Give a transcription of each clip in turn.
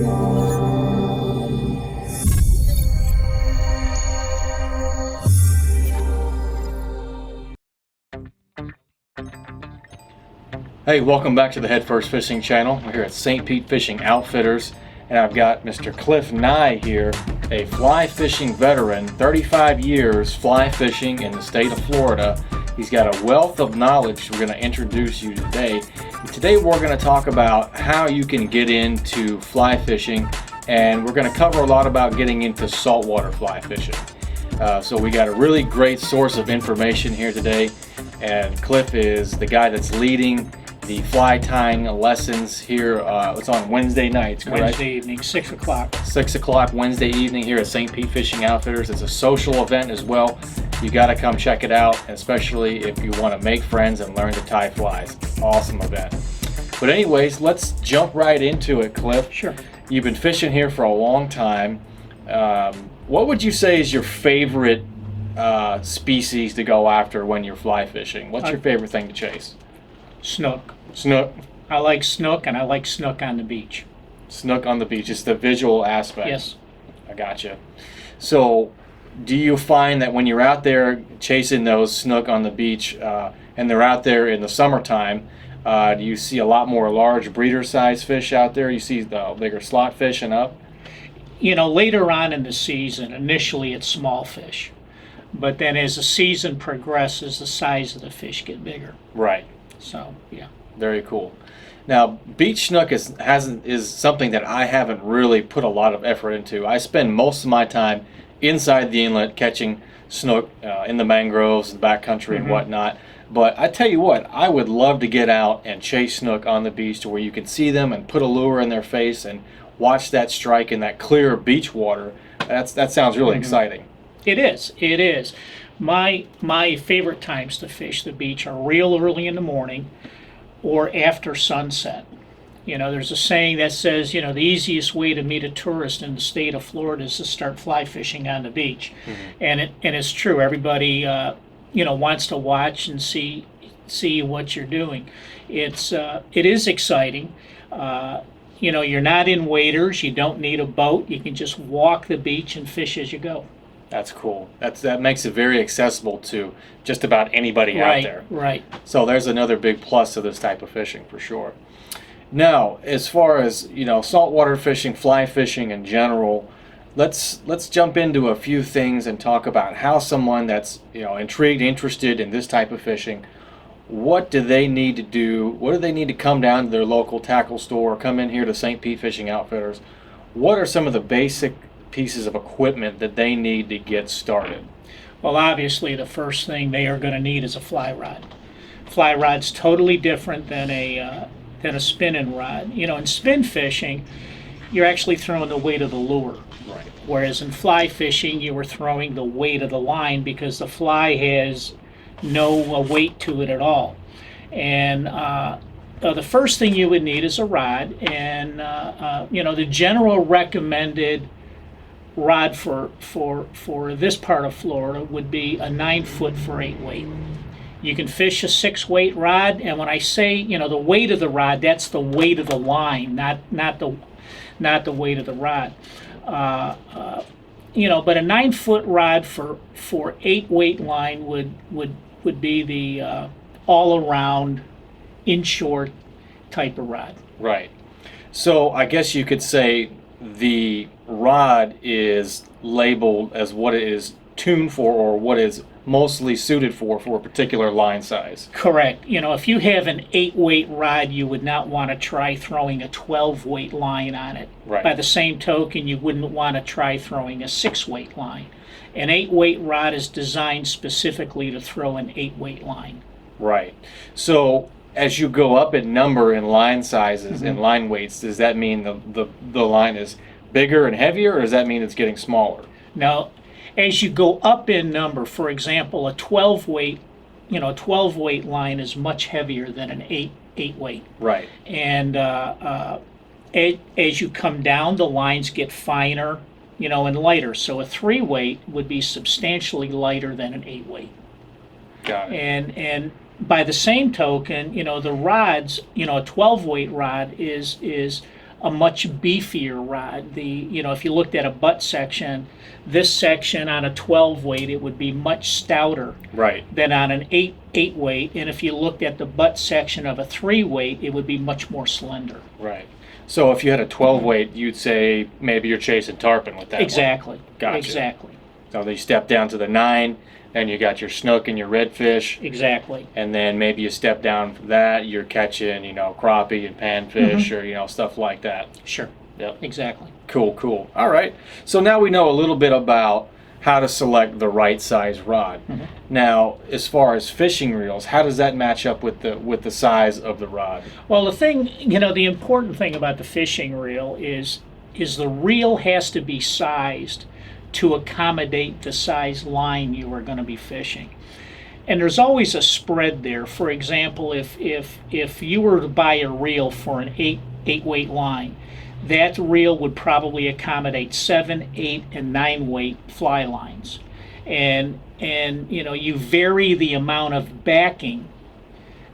Hey, welcome back to the Head First Fishing Channel. We're here at St. Pete Fishing Outfitters, and I've got Mr. Cliff Nigh here, a fly fishing veteran, 35 years fly fishing in the state of Florida. He's got a wealth of knowledge we're going to introduce you today. Today we're going to talk about how you can get into fly fishing, and we're going to cover a lot about getting into saltwater fly fishing. So we got a really great source of information here today, and Cliff is the guy that's leading the fly tying lessons here. It's on Wednesday nights, correct? Wednesday evening, 6 o'clock. 6 o'clock Wednesday evening here at St. Pete Fishing Outfitters. It's a social event as well. You got to come check it out, especially if you want to make friends and learn to tie flies. Awesome event. But anyways, let's jump right into it, Cliff. Sure. You've been fishing here for a long time. What would you say is your favorite species to go after when you're fly fishing? What's your favorite thing to chase? Snook. Snook. I like snook, and I like snook on the beach. Snook on the beach, just the visual aspect. Yes. I gotcha. So, do you find that when you're out there chasing those snook on the beach, and they're out there in the summertime, do you see a lot more large breeder size fish out there? You see the bigger slot fish and up? You know, later on in the season, initially it's small fish. But then as the season progresses, the size of the fish get bigger. Right. So, yeah. Very cool. Now, beach snook is something that I haven't really put a lot of effort into. I spend most of my time inside the inlet catching snook in the mangroves, the backcountry, and whatnot. But I tell you what, I would love to get out and chase snook on the beach to where you can see them and put a lure in their face and watch that strike in that clear beach water. That sounds really exciting. It is. It is. My favorite times to fish the beach are real early in the morning or after sunset. You know, there's a saying that says, you know, the easiest way to meet a tourist in the state of Florida is to start fly fishing on the beach. And it's true. Everybody, wants to watch and see what you're doing. It is exciting. You're not in waders. You don't need a boat. You can just walk the beach and fish as you go. That's cool. That makes it very accessible to just about anybody out there. Right. So there's another big plus to this type of fishing for sure. Now, as far as saltwater fishing, fly fishing in general, let's jump into a few things and talk about how someone that's intrigued, interested in this type of fishing, what do they need to do? What do they need to come down to their local tackle store or come in here to St. Pete Fishing Outfitters? What are some of the basic pieces of equipment that they need to get started? Well, obviously, the first thing they are going to need is a fly rod. Fly rod's totally different than a spinning rod. In spin fishing, you're actually throwing the weight of the lure. Right. Whereas in fly fishing, you were throwing the weight of the line because the fly has no weight to it at all. And the first thing you would need is a rod. And the general recommended rod for this part of Florida would be a 9-foot for 8 weight. You can fish a 6 weight rod, and when I say the weight of the rod, that's the weight of the line, not the weight of the rod. But a 9-foot rod for 8 weight line would be the all around inshore type of rod. Right. So I guess you could say the rod is labeled as what it is tuned for or what is mostly suited for a particular line size. Correct. If you have an 8 weight rod, you would not want to try throwing a 12 weight line on it. Right. By the same token, you wouldn't want to try throwing a 6 weight line. An 8 weight rod is designed specifically to throw an 8 weight line. Right. So as you go up in number in line sizes and line weights, does that mean the line is bigger and heavier, or does that mean it's getting smaller? Now, as you go up in number, for example, a 12 weight line is much heavier than an 8 weight. Right. And as you come down, the lines get finer, and lighter. So a 3 weight would be substantially lighter than an 8 weight. Got it. And by the same token, the rods, a 12 weight rod is a much beefier rod. If you looked at a butt section, this section on a 12 weight, it would be much stouter Right. than on an 8 weight. And if you looked at the butt section of a 3 weight, it would be much more slender. Right. So if you had a 12 weight, you'd say maybe you're chasing tarpon with that Exactly. one. Gotcha. Exactly. So then you step down to the 9, and you got your snook and your redfish. Exactly. And then maybe you step down from that, you're catching, crappie and panfish or, stuff like that. Sure. Yep. Exactly. Cool. All right. So now we know a little bit about how to select the right size rod. Now, as far as fishing reels, how does that match up with the size of the rod? Well, the important thing about the fishing reel is the reel has to be sized to accommodate the size line you are going to be fishing. And there's always a spread there. For example, if you were to buy a reel for an 8 weight line, that reel would probably accommodate 7, 8, and 9 weight fly lines. And you vary the amount of backing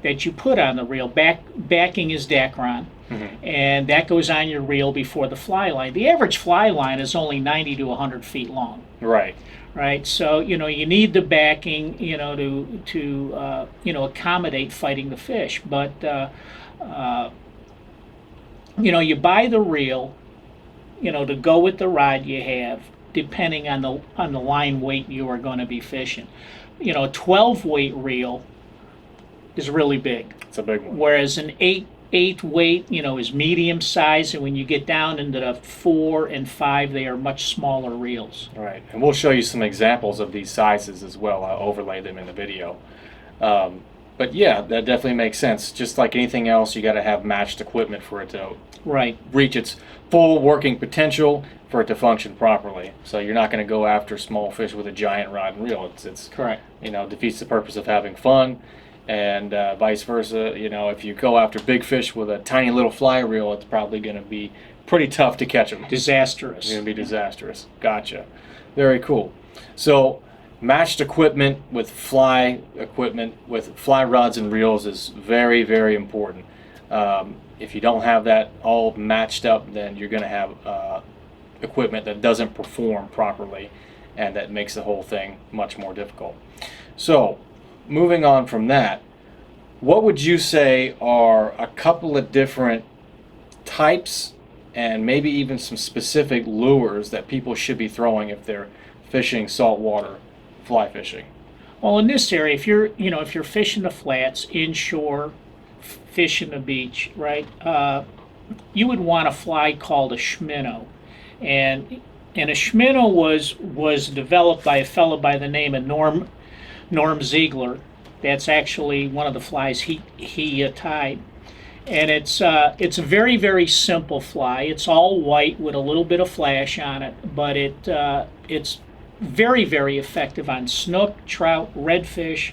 that you put on the reel. Backing is Dacron, and that goes on your reel before the fly line. The average fly line is only 90 to 100 feet long. Right. Right. So you need the backing to accommodate fighting the fish. But you buy the reel, to go with the rod you have, depending on the line weight you are going to be fishing. A 12 weight reel is really big. It's a big one. Whereas an 8 weight, is medium size, and when you get down into the 4 and 5, they are much smaller reels. Right. And we'll show you some examples of these sizes as well. I'll overlay them in the video. But yeah, that definitely makes sense. Just like anything else, you got to have matched equipment for it to reach its full working potential, for it to function properly. So you're not going to go after small fish with a giant rod and reel. It's correct. Defeats the purpose of having fun, and vice versa. If you go after big fish with a tiny little fly reel, it's probably going to be pretty tough to catch them. Disastrous. It's going to be disastrous. Gotcha. Very cool. So matched equipment with fly rods and reels is very, very important. If you don't have that all matched up, then you're going to have equipment that doesn't perform properly, and that makes the whole thing much more difficult. So moving on from that, what would you say are a couple of different types and maybe even some specific lures that people should be throwing if they're fishing saltwater fly fishing? Well, in this area, if you're fishing the flats, inshore, fishing the beach, right, you would want a fly called a Schminnow. And a Schminnow was developed by a fellow by the name of Norm Ziegler. That's actually one of the flies he tied. And it's a very, very simple fly. It's all white with a little bit of flash on it, but it's very, very effective on snook, trout, redfish,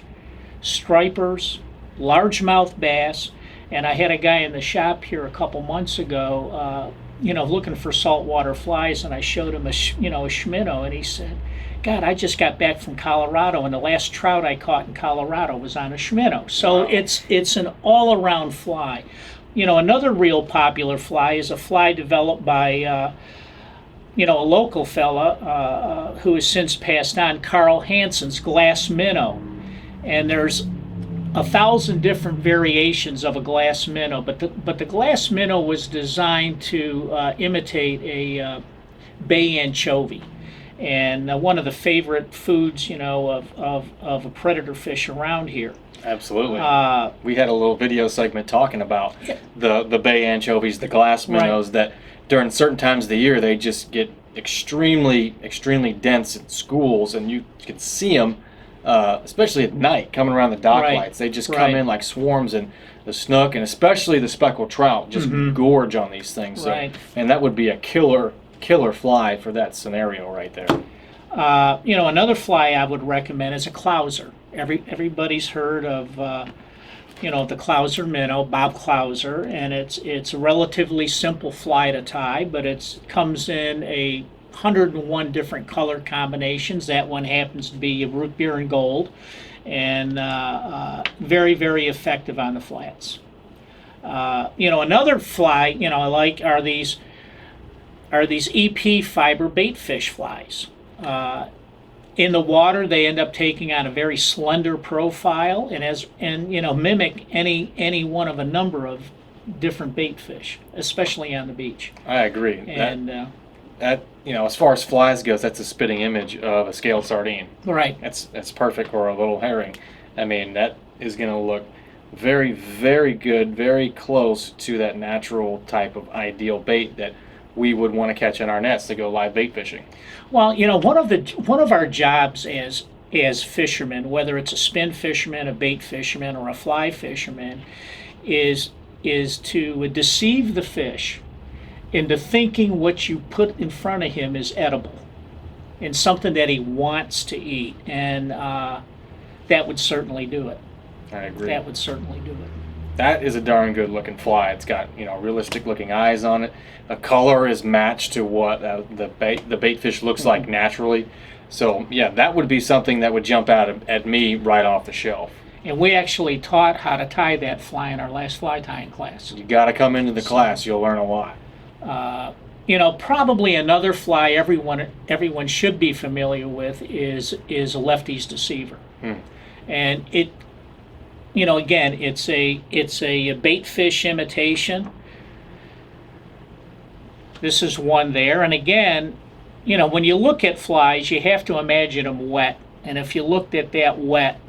stripers, largemouth bass. And I had a guy in the shop here a couple months ago, looking for saltwater flies, and I showed him a Schminnow, and he said, God, I just got back from Colorado, and the last trout I caught in Colorado was on a Schminnow. So wow. It's an all-around fly. Another real popular fly is a fly developed by a local fella who has since passed on, Carl Hansen's glass minnow. And there's 1,000 different variations of a glass minnow, but the glass minnow was designed to imitate a bay anchovy, and one of the favorite foods, of a predator fish around here. Absolutely. We had a little video segment talking about the bay anchovies, the glass minnows, that during certain times of the year they just get extremely, extremely dense in schools, and you can see them. Especially at night, coming around the dock lights, they just come in like swarms, and the snook and especially the speckled trout just gorge on these things. So, and that would be a killer fly for that scenario right there. Another fly I would recommend is a Clouser. Everybody's heard of the Clouser minnow, Bob Clouser, and it's a relatively simple fly to tie, but it comes in a 101 different color combinations. That one happens to be root beer and gold, and very, very effective on the flats. Another fly, I like are these EP fiber bait fish flies. In the water, they end up taking on a very slender profile, and mimic any one of a number of different bait fish, especially on the beach. I agree. And as far as flies goes, that's a spitting image of a scaled sardine. right, That's perfect, or a little herring. I mean, that is going to look very, very good, very close to that natural type of ideal bait that we would want to catch in our nets to go live bait fishing. well, one of our jobs as fishermen, whether it's a spin fisherman, a bait fisherman, or a fly fisherman, is to deceive the fish into thinking what you put in front of him is edible and something that he wants to eat, and that would certainly do it. I agree. That would certainly do it. That is a darn good looking fly. It's got realistic looking eyes on it. The color is matched to what the bait fish looks like naturally. So yeah, that would be something that would jump out at me right off the shelf. And we actually taught how to tie that fly in our last fly tying class. You got to come into the class. You'll learn a lot. Probably another fly everyone should be familiar with is a Lefty's Deceiver. And it, again, it's a bait fish imitation. This is one there, and again, when you look at flies, you have to imagine them wet. And if you looked at that wet,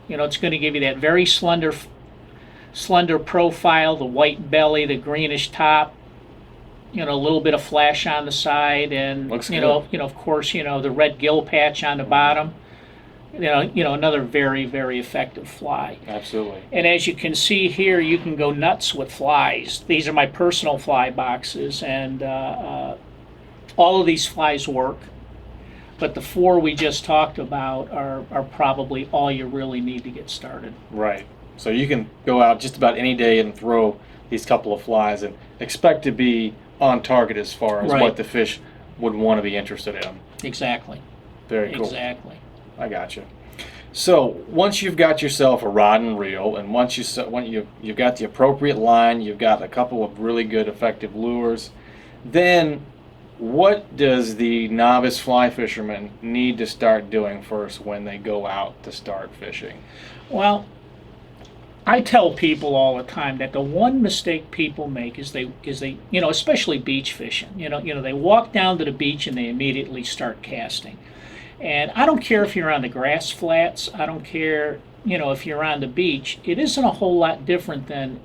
it's going to give you that very slender profile, the white belly, the greenish top, a little bit of flash on the side, and Looks good. of course, the red gill patch on the bottom. Another very, very effective fly. Absolutely. And as you can see here, you can go nuts with flies. These are my personal fly boxes, and all of these flies work. But the four we just talked about are probably all you really need to get started. Right. So you can go out just about any day and throw these couple of flies and expect to be on target as far as Right. what the fish would want to be interested in. Exactly. Very cool. Exactly. I got you. So once you've got yourself a rod and reel, and once you've got the appropriate line, you've got a couple of really good effective lures, then what does the novice fly fisherman need to start doing first when they go out to start fishing? Well, I tell people all the time that the one mistake people make is they especially beach fishing. They walk down to the beach and they immediately start casting. And I don't care if you're on the grass flats. I don't care, if you're on the beach. It isn't a whole lot different than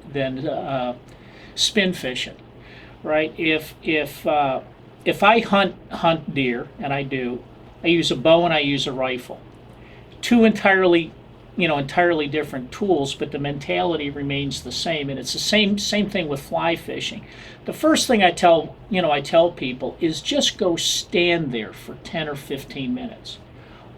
spin fishing, right? If I hunt deer, and I do, I use a bow and I use a rifle. Two entirely different tools, but the mentality remains the same, and it's the same thing with fly fishing. The first thing I tell people is just go stand there for 10 or 15 minutes.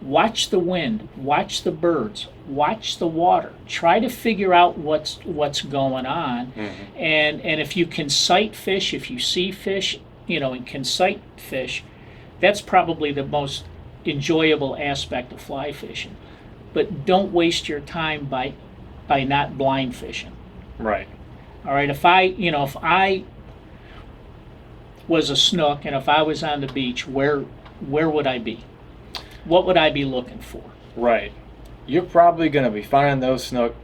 Watch the wind, watch the birds, watch the water. Try to figure out what's going on. Mm-hmm. And if you can sight fish, if you see fish, and can sight fish, that's probably the most enjoyable aspect of fly fishing. But don't waste your time by not blind fishing. Right. All right. If I was a snook and if I was on the beach, where would I be? What would I be looking for? Right. You're probably going to be finding those snook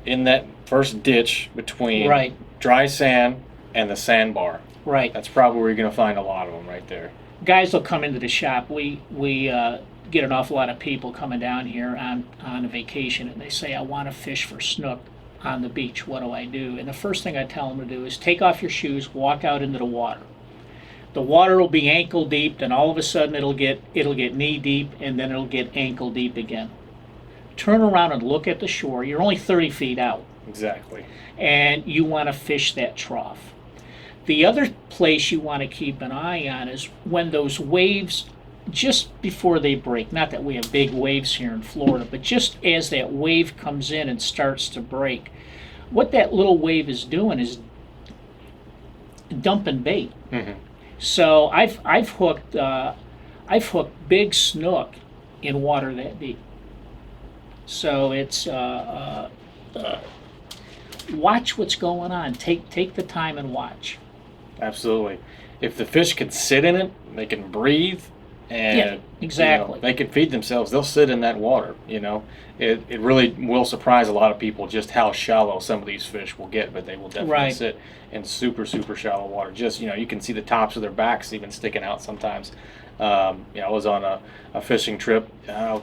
in that first ditch between Right. dry sand and the sandbar. Right. That's probably where you're going to find a lot of them right there. Guys will come into the shop. We get an awful lot of people coming down here on a vacation, and they say, I want to fish for snook on the beach. What do I do? And the first thing I tell them to do is take off your shoes, walk out into the water. The water will be ankle deep, and all of a sudden it'll get knee deep, and then it'll get ankle deep again. Turn around and look at the shore. You're only 30 feet out. Exactly. And you want to fish that trough. The other place you want to keep an eye on is when those waves, just before they break, not that we have big waves here in Florida, but just as that wave comes in and starts to break, what that little wave is doing is dumping bait. Mm-hmm. So I've hooked big snook in water that deep. So it's watch what's going on. Take the time and watch. Absolutely. If the fish could sit in it, they can breathe, and Yeah, exactly. they can feed themselves. They'll sit in that water. It really will surprise a lot of people just how shallow some of these fish will get, but they will definitely Right. sit in super super shallow water. Just you can see the tops of their backs even sticking out sometimes. I was on a fishing trip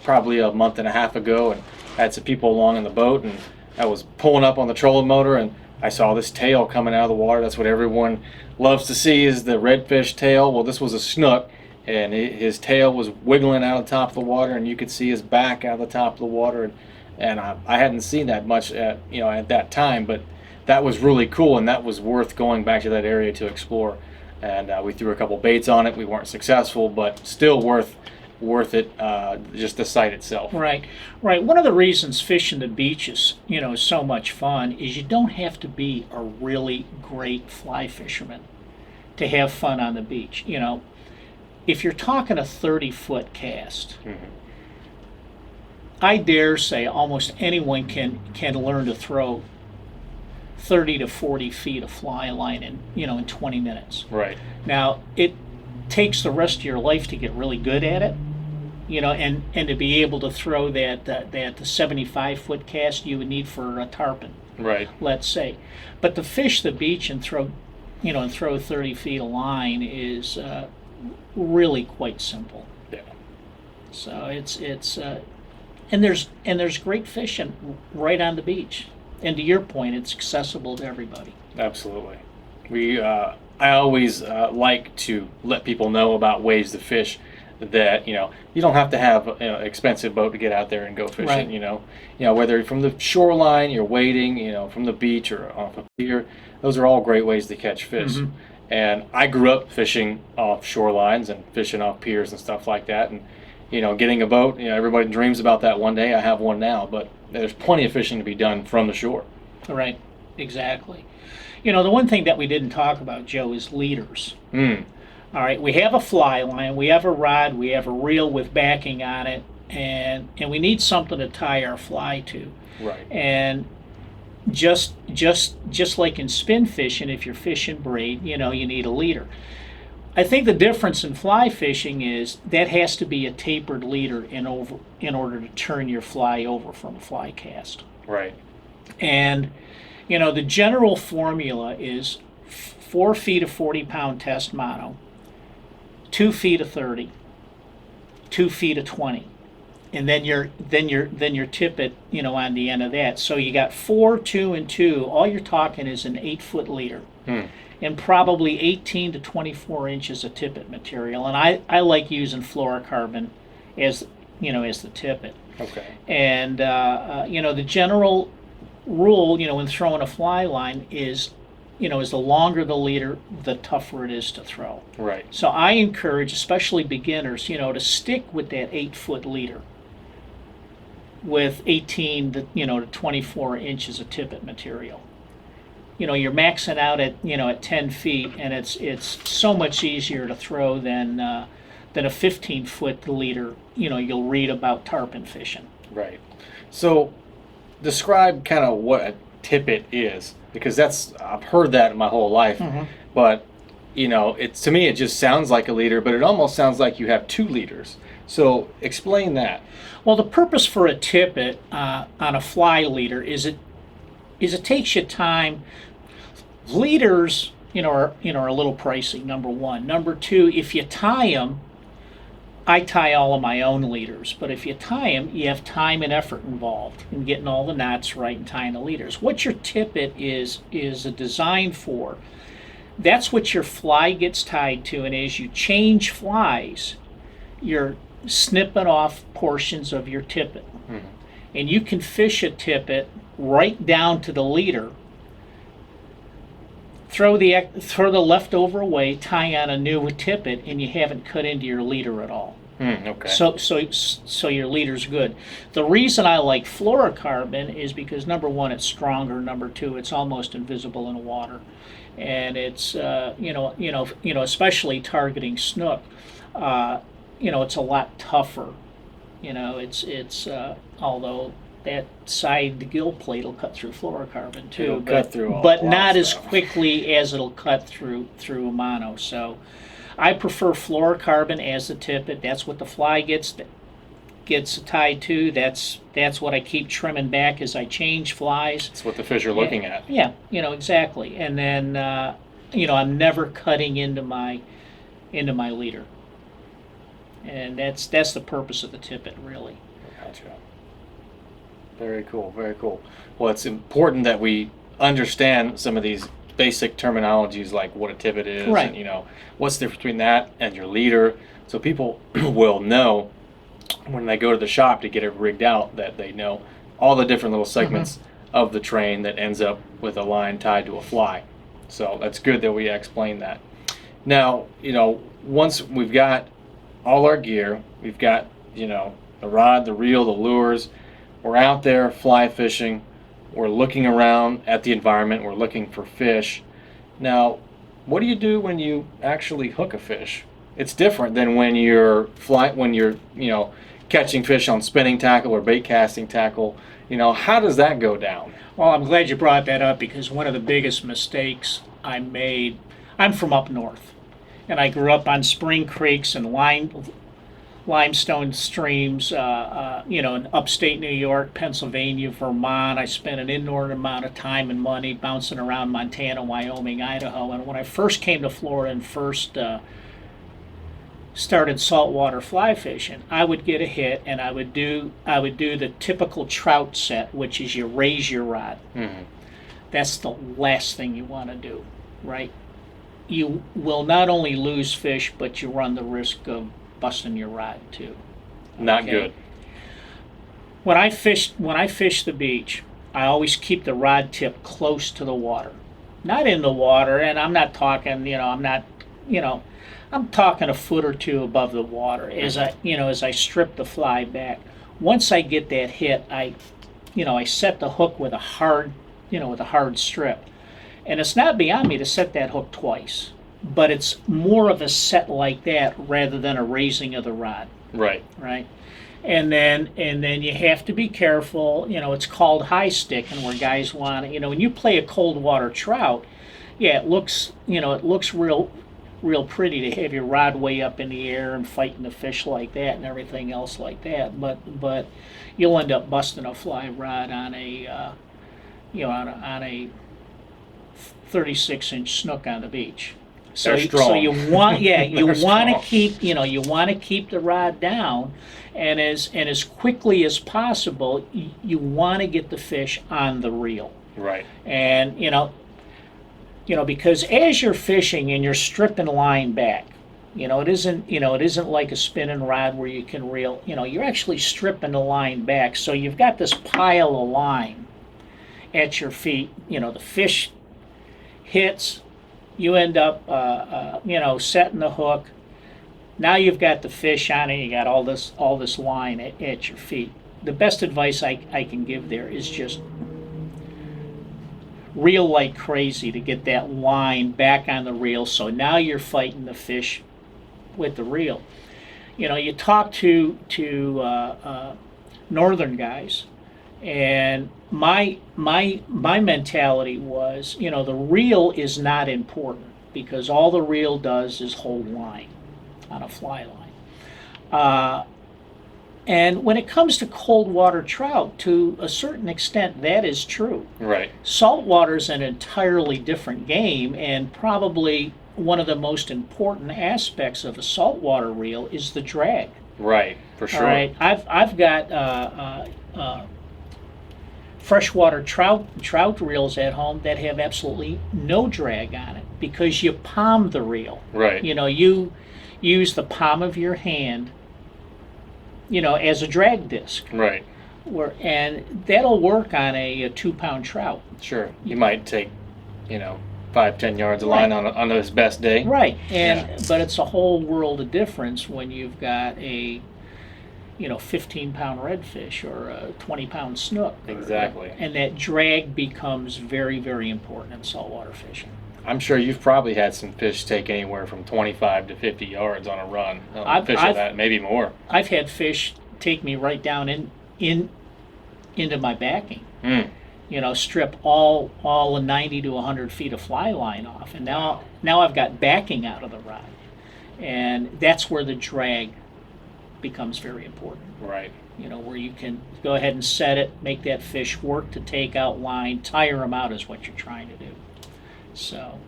probably a month and a half ago, and had some people along in the boat, and I was pulling up on the trolling motor, and I saw this tail coming out of the water. That's what everyone loves to see, is the redfish tail. Well, this was a snook, and his tail was wiggling out of the top of the water, and you could see his back out of the top of the water. And I hadn't seen that much at that time, but that was really cool, and that was worth going back to that area to explore. And we threw a couple baits on it. We weren't successful, but still worth it, just the sight itself. Right, right. One of the reasons fishing the beach is so much fun is you don't have to be a really great fly fisherman to have fun on the beach. If you're talking a 30-foot cast, I dare say almost anyone can learn to throw 30 to 40 feet of fly line in 20 minutes. Right. Now it takes the rest of your life to get really good at it. And to be able to throw the 75-foot cast you would need for a tarpon, Right. let's say. But to fish the beach and throw 30 feet of line is really quite simple. Yeah. So it's and there's great fishing right on the beach. And to your point, it's accessible to everybody. Absolutely. I always like to let people know about ways to fish that you don't have to have an expensive boat to get out there and go fishing. Right. Whether from the shoreline, you're wading, from the beach or off a pier, those are all great ways to catch fish. Mhm. And I grew up fishing off shorelines and fishing off piers and stuff like that. And getting a boat, everybody dreams about that one day. I have one now, but there's plenty of fishing to be done from the shore. Right. Exactly. The one thing that we didn't talk about, Joe, is leaders. All right, we have a fly line, we have a rod, we have a reel with backing on it, and we need something to tie our fly to. Right. And just like in spin fishing, if you're fishing braid, you need a leader. I think the difference in fly fishing is that has to be a tapered leader in order to turn your fly over from a fly cast. Right. And the general formula is 4 feet of 40-pound test mono, 2 feet of 30, 2 feet of 20, and then your tippet, on the end of that. So you got 4, 2, and 2. All you're talking is an 8-foot leader, and probably 18 to 24 inches of tippet material. And I like using fluorocarbon as the tippet. Okay. And the general rule, when throwing a fly line is the longer the leader, the tougher it is to throw. Right. So I encourage, especially beginners, to stick with that 8-foot leader with 18 to 24 inches of tippet material. You're maxing out at 10 feet, and it's so much easier to throw than a 15-foot leader. You'll read about tarpon fishing. Right. So describe kind of what a tippet is, because I've heard that my whole life, but to me it just sounds like a leader, but it almost sounds like you have 2 leaders. So explain that. Well, the purpose for a tippet on a fly leader is it takes you time. Leaders, are a little pricey. Number one. Number two, if you tie them, I tie all of my own leaders, but if you tie them, you have time and effort involved in getting all the knots right and tying the leaders. What your tippet is designed for, that's what your fly gets tied to, and as you change flies, you're snipping off portions of your tippet. And you can fish a tippet right down to the leader, throw the leftover away, tie on a new tippet, and you haven't cut into your leader at all. Okay. So your leader's good. The reason I like fluorocarbon is because number one, it's stronger. Number two, it's almost invisible in water, and it's especially targeting snook. It's a lot tougher. It's although that side, the gill plate will cut through fluorocarbon too, It'll but, cut through a but lot not of as stuff. quickly as it'll cut through a mono. So I prefer fluorocarbon as the tippet. That's what the fly gets tied to. That's what I keep trimming back as I change flies. That's what the fish are looking at. Yeah, exactly. And then I'm never cutting into my leader. And that's the purpose of the tippet, really. Gotcha. Very cool, very cool. Well, it's important that we understand some of these basic terminologies, like what a tippet is, right. and what's the difference between that and your leader, so people will know when they go to the shop to get it rigged out that they know all the different little segments of the train that ends up with a line tied to a fly. So that's good that we explained that. Now, once we've got all our gear, we've got, the rod, the reel, the lures, we're out there fly fishing, we're looking around at the environment, we're looking for fish. Now, what do you do when you actually hook a fish? It's different than when you're catching fish on spinning tackle or bait casting tackle. How does that go down? Well, I'm glad you brought that up, because one of the biggest mistakes I made, I'm from up north, and I grew up on spring creeks and limestone streams, in upstate New York, Pennsylvania, Vermont. I spent an inordinate amount of time and money bouncing around Montana, Wyoming, Idaho. And when I first came to Florida and first started saltwater fly fishing, I would get a hit, and I would do the typical trout set, which is you raise your rod. Mm-hmm. That's the last thing you want to do, right? You will not only lose fish, but you run the risk of busting your rod too. Not good. When I fish the beach, I always keep the rod tip close to the water, not in the water. And I'm not talking, I'm talking a foot or two above the water as I strip the fly back. Once I get that hit, I set the hook with a hard strip, and it's not beyond me to set that hook twice. But it's more of a set like that rather than a raising of the rod. Right. Right. And then you have to be careful. It's called high sticking, where guys want when you play a cold water trout, it looks real pretty to have your rod way up in the air and fighting the fish like that and everything else like that. But you'll end up busting a fly rod on a 36-inch snook on the beach. So you want to keep the rod down, and as quickly as possible you want to get the fish on the reel. Right. And because as you're fishing and you're stripping line back, it isn't like a spinning rod where you can reel. You're actually stripping the line back, so you've got this pile of line at your feet. The fish hits. You end up, setting the hook. Now you've got the fish on it. You got all this line at your feet. The best advice I can give there is just reel like crazy to get that line back on the reel. So now you're fighting the fish with the reel. You talk to northern guys, and my mentality was, the reel is not important, because all the reel does is hold line on a fly line. And when it comes to cold water trout, to a certain extent, that is true. Right. Saltwater is an entirely different game, and probably one of the most important aspects of a saltwater reel is the drag. Right, for sure. All right, I've got freshwater trout reels at home that have absolutely no drag on it, because you palm the reel. Right. You use the palm of your hand, as a drag disc. Right. And that'll work on a 2-pound trout. Sure. You might take, 5-10 yards of line on his best day. Right. But it's a whole world of difference when you've got a 15-pound redfish or a 20-pound snook. Exactly. And that drag becomes very, very important in saltwater fishing. I'm sure you've probably had some fish take anywhere from 25 to 50 yards on a run. Fish of that, maybe more. I've had fish take me right down in into my backing. Mm. Strip all the 90 to 100 feet of fly line off, and now I've got backing out of the rod, and that's where the drag becomes very important. Right. Where you can go ahead and set it, make that fish work to take out line, tire them out is what you're trying to do. So.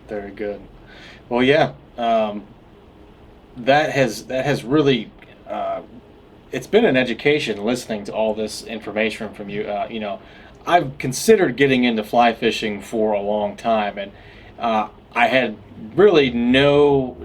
Very good. Well, yeah, that has really. It's been an education listening to all this information from you. I've considered getting into fly fishing for a long time, and I had really no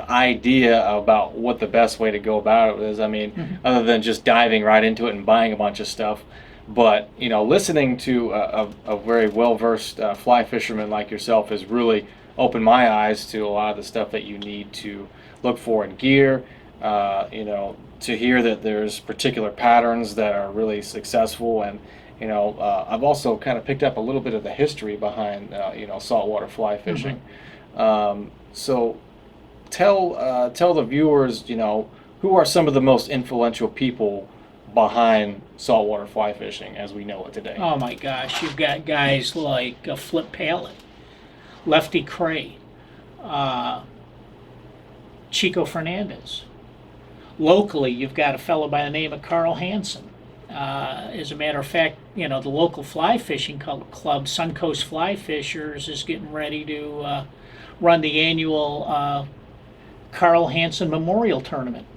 idea about what the best way to go about it is. I mean, other than just diving right into it and buying a bunch of stuff. But listening to a very well-versed fly fisherman like yourself has really opened my eyes to a lot of the stuff that you need to look for in gear. To hear that there's particular patterns that are really successful, and I've also kind of picked up a little bit of the history behind saltwater fly fishing. So tell the viewers, who are some of the most influential people behind saltwater fly fishing as we know it today? Oh my gosh, you've got guys like Flip Pallet, Lefty Cray, Chico Fernandez. Locally, you've got a fellow by the name of Carl Hansen. As a matter of fact, the local fly fishing club, Suncoast Fly Fishers, is getting ready to run the annual Carl Hansen Memorial Tournament.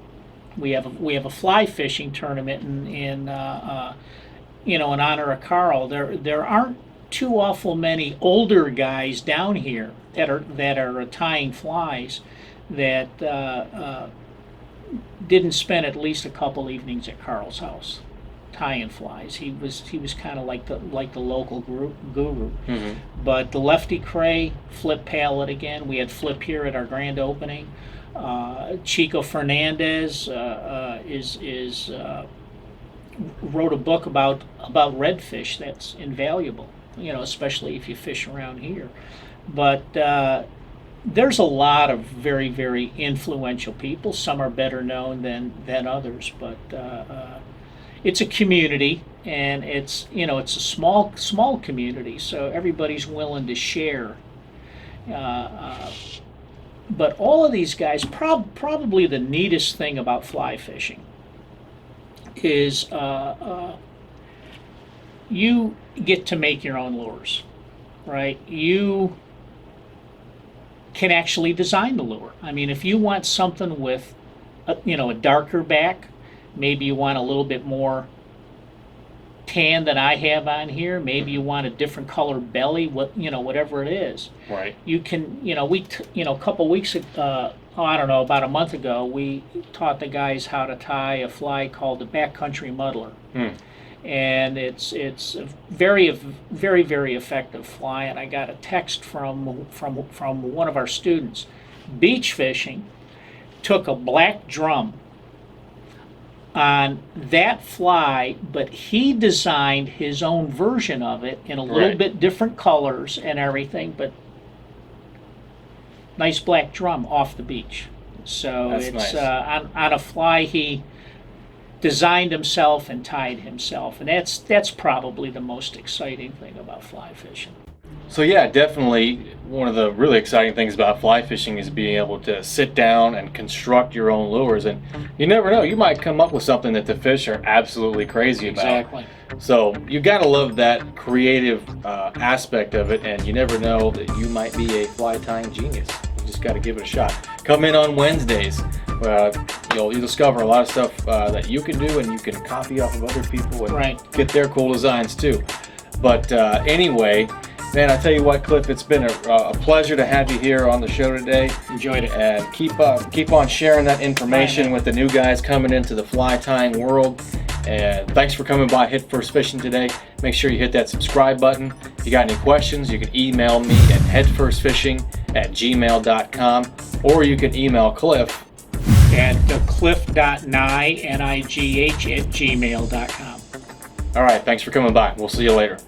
We have a fly fishing tournament in honor of Carl. There aren't too awful many older guys down here that are tying flies that didn't spend at least a couple evenings at Carl's house tying flies. He was kind of like the local guru. But the Lefty Cray, Flip Pallet again. We had Flip here at our grand opening. Chico Fernandez wrote a book about redfish that's invaluable. Especially if you fish around here. But there's a lot of very, very influential people. Some are better known than others, but it's a community, and it's a small community, so everybody's willing to share. But all of these guys, probably the neatest thing about fly fishing is you get to make your own lures, right? You can actually design the lure. I mean, if you want something with a darker back, maybe you want a little bit more tan than I have on here, maybe you want a different color belly, whatever it is. Right. You can, a couple weeks ago, about a month ago, we taught the guys how to tie a fly called the backcountry muddler. And it's a very, very, very effective fly. And I got a text from one of our students. Beach fishing, took a black drum on that fly, but he designed his own version of it in a little bit different colors and everything, but nice black drum off the beach. So that's it's nice. On a fly he designed himself and tied himself, and that's probably the most exciting thing about fly fishing. So yeah, definitely one of the really exciting things about fly fishing is being able to sit down and construct your own lures, and you never know, you might come up with something that the fish are absolutely crazy about. Exactly. So you gotta love that creative aspect of it, and you never know that you might be a fly tying genius. You just gotta give it a shot. Come in on Wednesdays. You'll discover a lot of stuff that you can do, and you can copy off of other people and get their cool designs too. But anyway, man, I tell you what, Cliff, it's been a pleasure to have you here on the show today. Enjoyed it. And keep on sharing that information with the new guys coming into the fly tying world. And thanks for coming by Hit First Fishing today. Make sure you hit that subscribe button. If you got any questions, you can email me at headfirstfishing@gmail.com, or you can email Cliff at cliff.nigh, Nigh, @gmail.com. All right, thanks for coming by. We'll see you later.